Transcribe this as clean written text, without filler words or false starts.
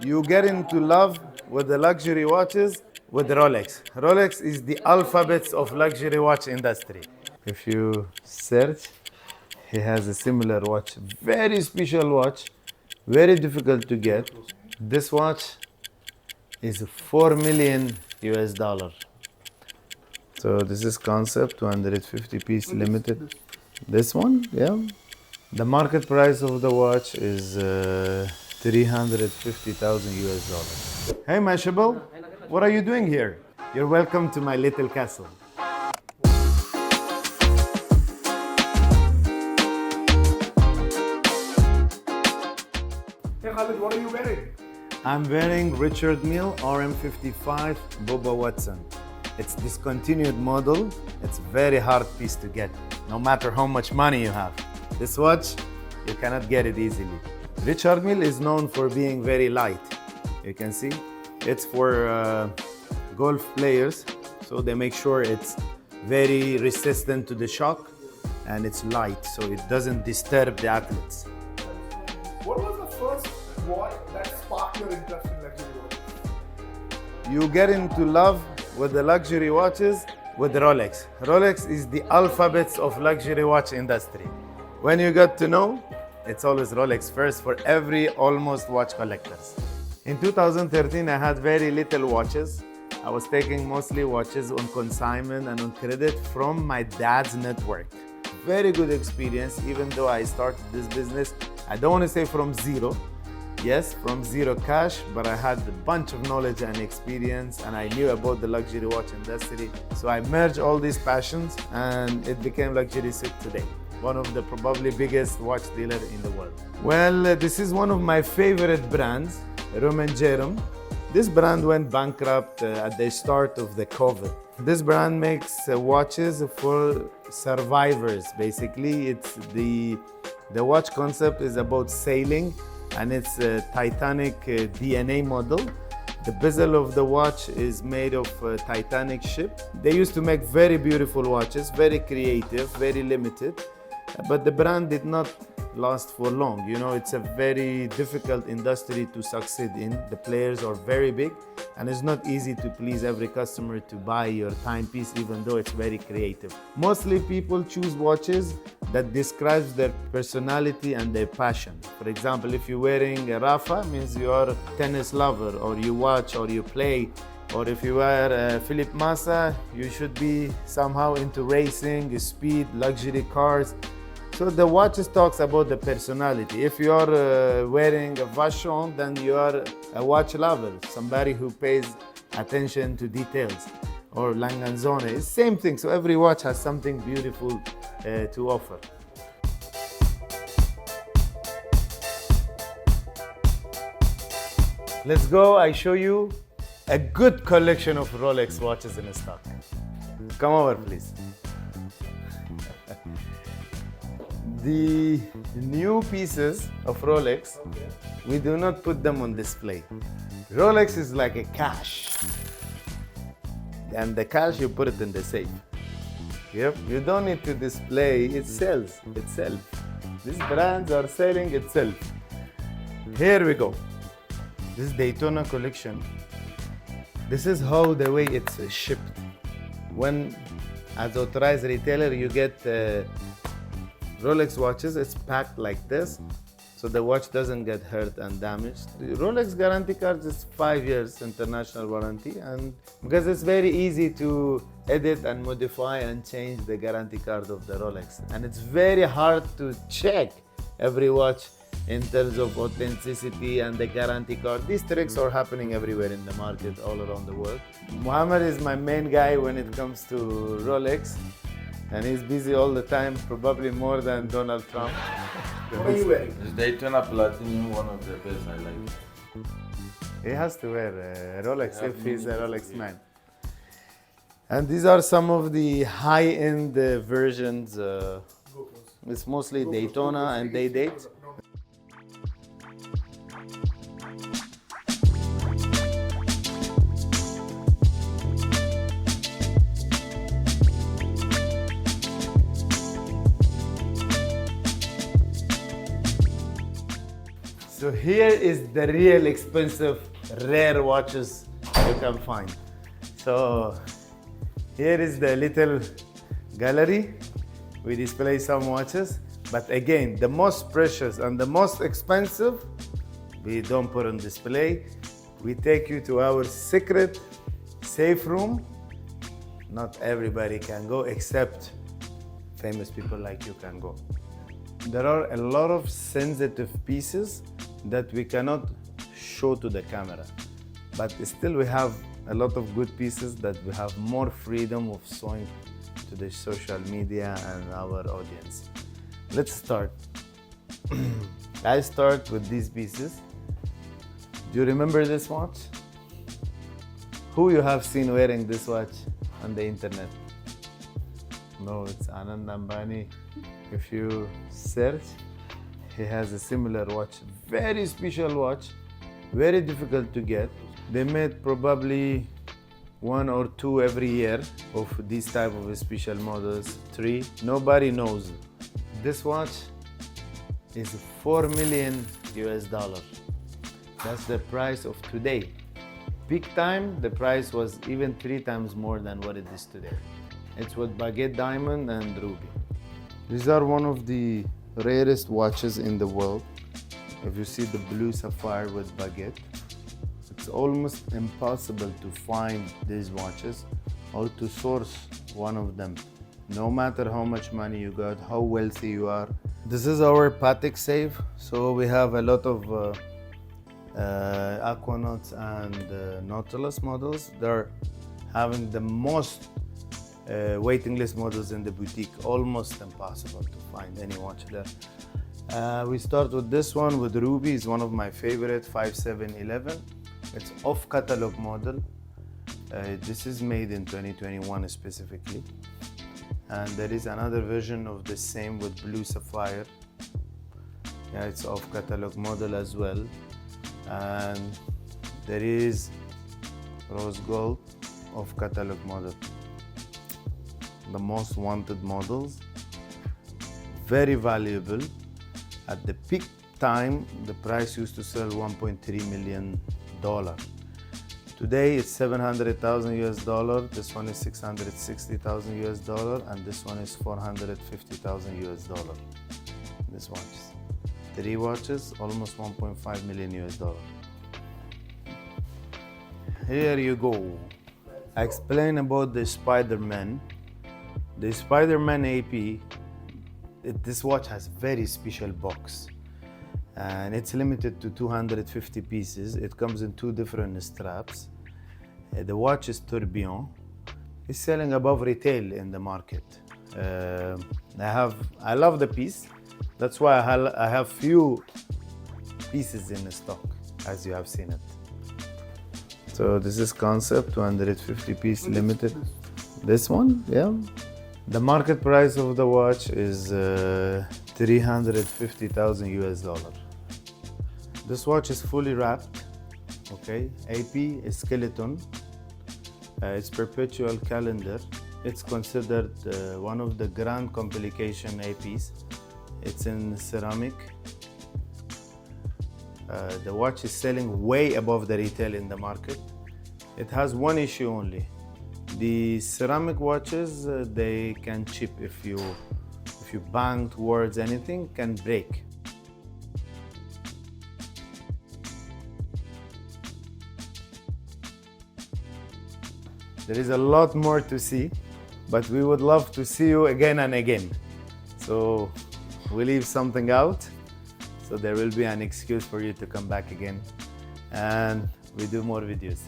You get into love with the luxury watches with Rolex. Rolex is the alphabets of luxury watch industry. If you search, he has a similar watch, very special watch, very difficult to get. This watch is 4 million US dollar. So this is concept 250 piece limited. This one, yeah. The market price of the watch is 350,000 US dollars. Hey Mashable, what are you doing here? You're welcome to my little castle. Hey Khaled, what are you wearing? I'm wearing Richard Mille RM55 Bubba Watson. It's discontinued model. It's very hard piece to get, no matter how much money you have. This watch, you cannot get it easily. Richard Mille is known for being very light. You can see, it's for golf players, so they make sure it's very resistant to the shock and it's light, so it doesn't disturb the athletes. What was the first watch that sparked your interest in luxury watches? You get into love with the luxury watches with Rolex. Rolex is the alphabets of luxury watch industry. When you get to know, it's always Rolex first for every almost watch collectors. In 2013, I had very little watches. I was taking mostly watches on consignment and on credit from my dad's network. Very good experience, even though I started this business, I don't want to say from zero. Yes, from zero cash, but I had a bunch of knowledge and experience and I knew about the luxury watch industry. So I merged all these passions and it became Luxury Suit today. One of the probably biggest watch dealer in the world. Well, this is one of my favorite brands, Roman Jerome. This brand went bankrupt at the start of the COVID. This brand makes watches for survivors. Basically, it's the watch concept is about sailing and it's a Titanic DNA model. The bezel of the watch is made of a Titanic ship. They used to make very beautiful watches, very creative, very limited, but the brand did not last for long. You know, it's a very difficult industry to succeed in. The players are very big and it's not easy to please every customer to buy your timepiece, even though it's very creative. Mostly people choose watches that describes their personality and their passion. For example, if you're wearing a Rafa, means you are a tennis lover, or you watch or you play. Or if you wear a Philippe Massa, you should be somehow into racing, speed, luxury cars. So the watches talks about the personality. If you are wearing a Vacheron, then you are a watch lover, somebody who pays attention to details. Or Langanzone, it's same thing. So every watch has something beautiful to offer. Let's go, I show you a good collection of Rolex watches in stock. Come over, please. The new pieces of Rolex, we do not put them on display. Rolex is like a cash. And the cash, you put it in the safe. Yep, you don't need to display, it sells itself. These brands are selling itself. Here we go. This Daytona collection. This is how the way it's shipped. When, as authorized retailer, you get Rolex watches, it's packed like this, so the watch doesn't get hurt and damaged. The Rolex guarantee card is 5 years international warranty, and because it's very easy to edit and modify and change the guarantee card of the Rolex. And it's very hard to check every watch in terms of authenticity and the guarantee card. These tricks are happening everywhere in the market, all around the world. Muhammad is my main guy when it comes to Rolex. And he's busy all the time, probably more than Donald Trump. What are you wearing? Is Daytona Platinum one of the best I like? He has to wear a Rolex if he's a Rolex man. And these are some of the high-end versions. It's mostly Daytona and Day Date. So here is the real expensive, rare watches you can find. So here is the little gallery. We display some watches, but again, the most precious and the most expensive, we don't put on display. We take you to our secret safe room. Not everybody can go except famous people like you can go. There are a lot of sensitive pieces that we cannot show to the camera, but still we have a lot of good pieces that we have more freedom of showing to the social media and our audience. Let's start. I start with these pieces. Do you remember this watch? Who you have seen wearing this watch on the internet? No, it's Anand Ambani. If you search, he has a similar watch. Very special watch, very difficult to get. They made probably 1 or 2 every year of these type of special models, 3. Nobody knows. This watch is $4 million US. That's the price of today. Peak time, the price was even 3 times more than what it is today. It's with baguette diamond and ruby. These are one of the rarest watches in the world. If you see the blue sapphire with baguette, it's almost impossible to find these watches or to source one of them. No matter how much money you got, how wealthy you are. This is our Patek safe. So we have a lot of Aquanauts and Nautilus models. They're having the most waiting list models in the boutique. Almost impossible to find any watch there. We start with this one with ruby. It's one of my favorite, 5711. It's off catalog model. This is made in 2021 specifically. And there is another version of the same with blue sapphire. Yeah, it's off catalog model as well. And there is rose gold off catalog model. The most wanted models, very valuable. At the peak time, the price used to sell $1.3 million. Today it's $700,000 US. This one is $660,000 US, and this one is $450,000 US. This watch, 3 watches, almost $1.5 million US. Here you go. I explain about the Spider-Man. The Spider-Man AP, this watch has very special box. And it's limited to 250 pieces. It comes in 2 different straps. The watch is tourbillon. It's selling above retail in the market. I love the piece. That's why I have few pieces in stock, as you have seen it. So this is concept, 250 piece limited. This one, yeah. The market price of the watch is $350,000 US. This watch is fully wrapped, okay? AP is skeleton. It's perpetual calendar. It's considered one of the grand complication APs. It's in ceramic. The watch is selling way above the retail in the market. It has one issue only. The ceramic watches, they can chip if you bang towards anything, can break. There is a lot more to see, but we would love to see you again and again. So we leave something out, so there will be an excuse for you to come back again, and we do more videos.